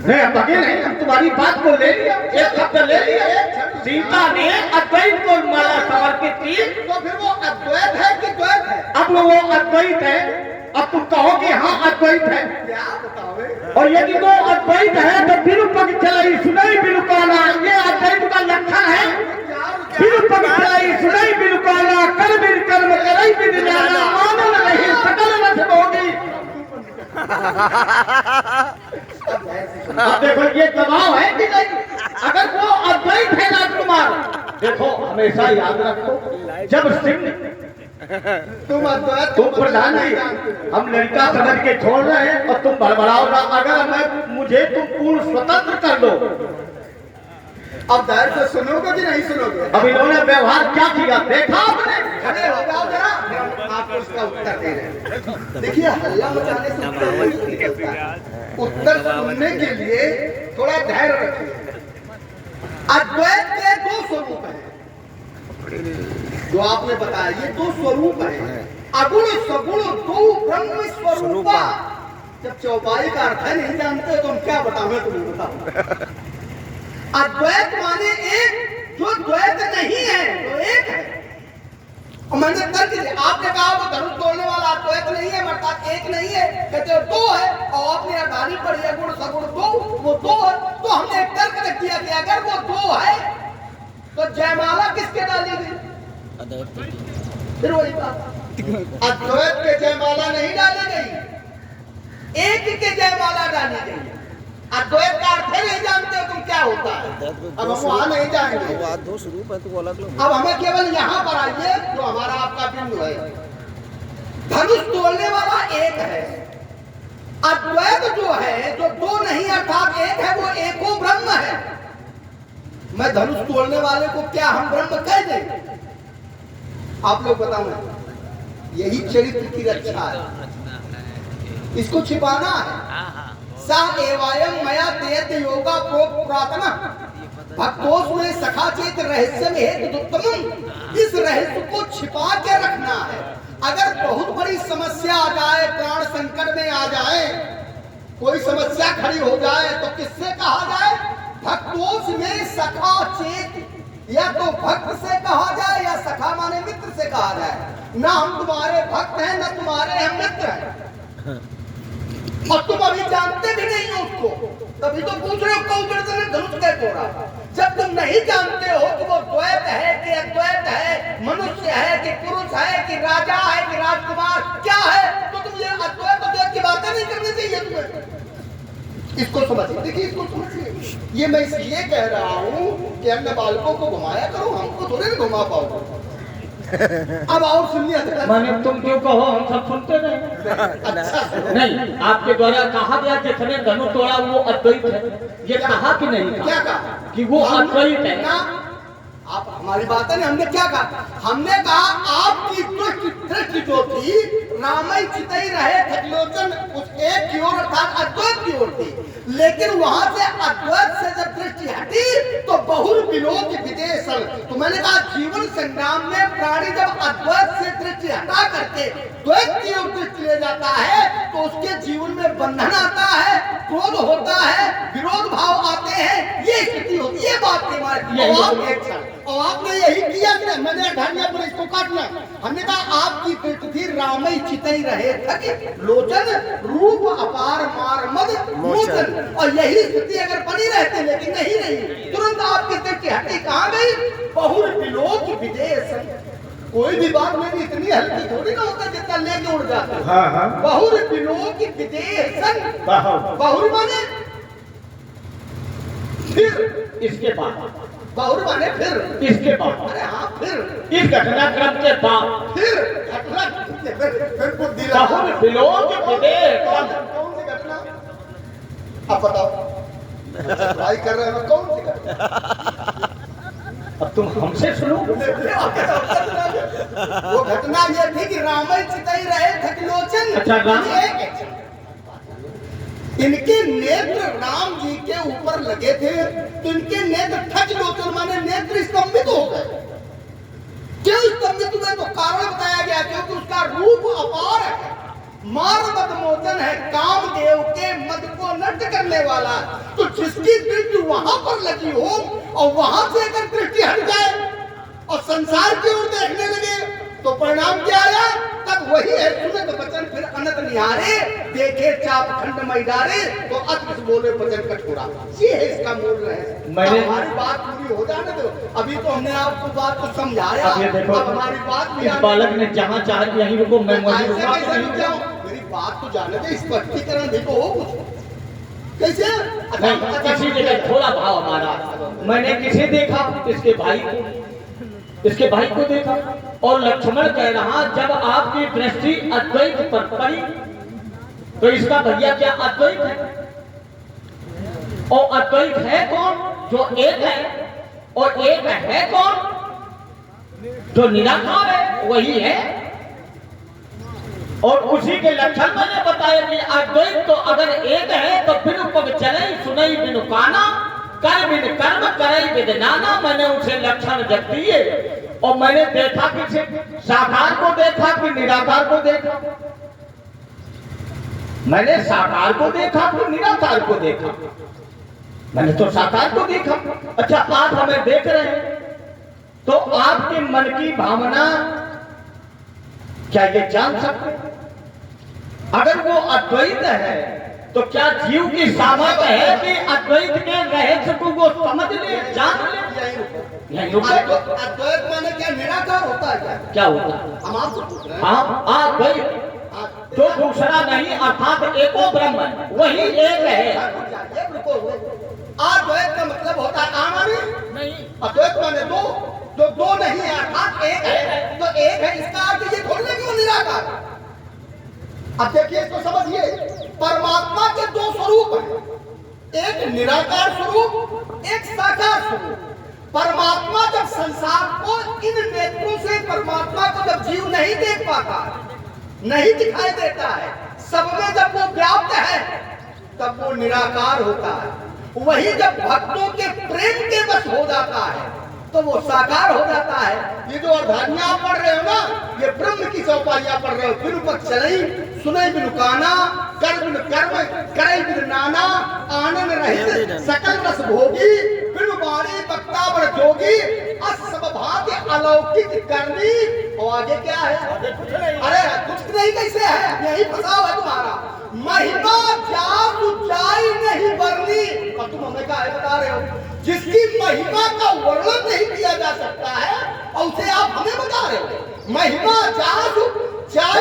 नहीं हम भगे नहीं, हम तुम्हारी बात को ले लिया, एक शब्द ले लिया। सीता ने अद्वैत को माला समर्पित की, तो फिर वो अद्वैत है कि द्वैत है? अब वो अद्वैत है। अब तुम कहोगे हाँ अद्वैत है, क्या बताओ? और यदि वो अद्वैत है तो बिनु पग चलाई सुनाई बिनु काला, ये अद्वैत का लक्षण है। बिनु पग चलाई सुनाई बिनु काला, कर बिन कर्म करई बिन जाना, मानव नहीं सकल रस भोगी। अब देखो ये दबाव है कि नहीं? अगर वो अद्वैत है राजकुमार, देखो हमेशा याद रखो, जब सिंह तुम अद्वैत, तुम प्रधान नहीं, हम लड़का समझ के छोड़ रहे हैं और तुम भड़बड़ाओ ना। अगर मुझे तुम पूर्ण स्वतंत्र कर दो, अब धैर्य से सुनोगे कि नहीं सुनोगे? अब इन्होंने व्यवहार क्या किया देखा आपने? खड़े हो जाओ जरा, हम आपको इसका उत्तर दे रहे हैं। देखिए हल्ला मचाने से उत्तर नहीं निकलता है। उत्तर सुनने के लिए थोड़ा धैर्य रखिए। अद्वैत के दो स्वरूप हैं जो आपने बताया, ये दो स्वरूप है, अगुण सगुण दो ब्रह्म स्वरूपा। जब चौपाई का अर्थ नहीं जानते तो हम क्या बताओ, तुम्हें बताओ। अद्वैत माने एक, जो द्वैत नहीं है तो एक है। और मैंने तर्क दिया, आपने कहा वो धनुष तोड़ने वाला अद्वैत नहीं है, अर्थात एक नहीं है, कहते हो दो है, और आपने अडानी पढ़ी है गुण सगुण दो, वो दो है। तो हमने एक तर्क रख दिया कि अगर वो दो है तो जयमाला किसके डाली गई? फिर वही बात, अद्वैत के जयमाला नहीं डाली गई, एक के जयमाला डाली गई। अद्वैत का अर्थ नहीं जानते हो तुम क्या होता है, अब हम वहां नहीं जाएंगे। दो स्वरूप है, तो अलग लो। अब हमें केवल यहाँ पर आइए जो हमारा आपका बिंदु है। धनुष तोड़ने वाला एक है, अद्वैत जो है, जो दो नहीं अर्थात एक है, वो एको ब्रह्म है। मैं धनुष तोड़ने वाले को क्या हम ब्रह्म कह दें? आप लोग बताओ, यही चरित्र की रक्षा है, इसको छिपाना है। सा एवायम मया तेत योगा प्रोक्त पुरातन भक्तों में सखा चेत रहस्य में हेतु दुत्तमम। इस रहस्य को छिपा के रखना है। अगर बहुत बड़ी समस्या आ जाए, प्राण संकट में आ जाए, कोई समस्या खड़ी हो जाए तो किससे कहा जाए? भक्तों में सखा चेत, या तो भक्त से कहा जाए या सखा माने मित्र से कहा जाए। ना हम तुम्हारे भक्त हैं ना तुम्हारे हम मित्र हैं, और तुम अभी जानते भी नहीं हो उसको, तभी तो पूछ रहे हो कौन धनुष कैसे तोड़ा। जब तुम नहीं जानते हो कि वो द्वैत है कि अद्वैत है, मनुष्य है कि पुरुष है कि राजा है कि राजकुमार क्या है, तो तुम ये अद्वैत अद्वैत की बातें नहीं करनी चाहिए तुम्हें। इसको समझिए, देखिए इसको समझिए। ये मैं इसलिए कह रहा हूँ कि अन्य बालकों को घुमाया करो, हमको थोड़े ना घुमा पाओगे। अब और सुनिए, माने तुम क्यों कहो, हम सब सुनते नहीं। अच्छा नहीं, आपके द्वारा कहा गया जिसने धनुष तोड़ा वो अद्वैत है, ये कहा कि नहीं कहा? क्या कहा कि वो अद्वैत है ना? आप हमारी बात है, हमने क्या कहा? हमने कहा आपकी दृष्टि जो थी रामई चितई रहे थकलोचन उस एक की ओर अर्थात अद्वैत की ओर थी, लेकिन वहां से अद्वैत से जब दृष्टि हटी तो बहुल विलोक विदेशन। तो मैंने कहा जीवन संग्राम में प्राणी जब अद्वैत से दृष्टि हटा करके द्वैत की ओर दृष्टि ले जाता है तो उसके जीवन में बंधन आता है, क्रोध होता है, विरोध भाव आते हैं, ये स्थिति होती है। ये बात नहीं हमारी। और आपने यही किया कि मैंने ढालिया पर इसको काटना। हमने कहा आपकी दृष्टि थी रामई चितई रहे थक लोचन रूप अपार मार मद मोचन, और यही स्थिति अगर बनी रहती लेकिन नहीं रही, तुरंत आपकी दृष्टि हटी कहाँ गई? बहुल विलोक विदेश। कोई भी बात में इतनी हल्की थोड़ी ना होता जितना लेके उड़ जाता है। हाँ, हाँ। बहुल विलोक विदेश, बहुल माने फिर, इसके बाद बहुल माने फिर, इसके बाद, अरे हाँ फिर, इस घटनाक्रम के बाद फिर घटना, फिर बुद्धि लगा। बहुल विलोक विदेश। कौन सी घटना? अब बताओ, भाई कर रहे हो कौन सी घटना? अब तुम हमसे सुनो। वो घटना ये थी कि रामई चितई रहे थकलोचन। अच्छा, राम। इनके नेत्र राम जी के ऊपर लगे थे तो इनके नेत्र ठग लोचन माने नेत्र स्तंभित हो गए। क्यों स्तंभित हुए? तो कारण बताया गया क्योंकि उसका रूप अपार है। मार मद मोचन है, कामदेव के मद को नष्ट करने वाला। तो जिसकी दृष्टि वहां पर लगी हो और वहां से अगर दृष्टि हट जाए और संसार की ओर देखने लगे तो परिणाम क्या आया? तब वही है सुनत वचन फिर अनंत निहारे, देखे चाप खंड मई डारे, तो अत बोले वचन कठोरा। ये है इसका मूल रहस्य। मैंने हमारी बात पूरी हो जाने दो, अभी तो हमने आपको बात को समझाया, अब ये देखो, अब हमारी बात भी इस बालक ने जहाँ चाह यहीं रुको, मैं वहीं रुका। कैसे रुक जाऊं? मेरी बात तो जाने दे, स्पष्टीकरण देखो हो कुछ कैसे? नहीं, किसी जगह थोड़ा भाव हमारा, मैंने किसे देखा? इसके भाई को देखा। और लक्ष्मण कह रहा जब आपकी दृष्टि अद्वैत पर पड़ी तो इसका भैया क्या अद्वैत है? और अद्वैत है कौन? जो एक है। और एक है कौन? जो निराकार है, वही है। और उसी के लक्षण मैंने बताया कि अद्वैत तो अगर एक है तो बिनु पग चले सुनई बिनु काना, कर बिन कर्म करई बिन नाना। मैंने उसे लक्षण जब दिए और मैंने देखा किसे? साकार को देखा कि निराकार को देखा? मैंने साकार को देखा कि निराकार को देखा? मैंने तो साकार को देखा। अच्छा, आप हमें देख रहे हैं तो आपके मन की भावना क्या ये जान सकते हैं? अगर वो अद्वैत है तो क्या जीव की सामर्थ्य है कि अद्वैत के रहस्य को वो समझ ले, जान ले? यहीं रुको। अद्वैत माने क्या? निराकार होता है क्या? क्या होता है? हम आपसे पूछ रहे हैं। हाँ, अद्वैत जो दूसरा नहीं अर्थात एको ब्रह्म है, वही एक है। अद्वैत का मतलब होता है आमानी नहीं, अद्वैत माने दो, जो दो नहीं है अर्थात एक है। तो एक है इसका अर्थ ये थोड़ी नहीं कि वो निराकार। अब देखिए इसको समझिए, परमात्मा के दो स्वरूप हैं, एक निराकार स्वरूप, एक साकार स्वरूप। परमात्मा जब संसार को इन नेत्रों से परमात्मा को जब जीव नहीं देख पाता, नहीं दिखाई देता है, सब में जब वो व्याप्त है तब वो निराकार होता है। वही जब भक्तों के प्रेम के बस हो जाता है तो वो साकार हो जाता है। ये जो अर्धानियां पढ़ रहे हो ना, ये ब्रह्म की चौपाइयां पढ़ रहे हो। बिनु पग चलई सुनई बिनु काना, कर बिनु कर्म करई बिनु नाना, आनंद रहित सकल रस भोगी, बिनु बाणी बक्ता बड़ जोगी, अस सब भाग्य अलौकिक करनी। और आगे क्या है? अरे कुछ नहीं, कैसे है? यही फसाव है तुम्हारा। महिमा जासु जाई नहीं वर्णी। और तुम हमें क्या बता रहे हो? जिसकी महिमा का वर्णन नहीं किया जा सकता है और उसे आप हमें बता रहे हो। महिमा जासु जाई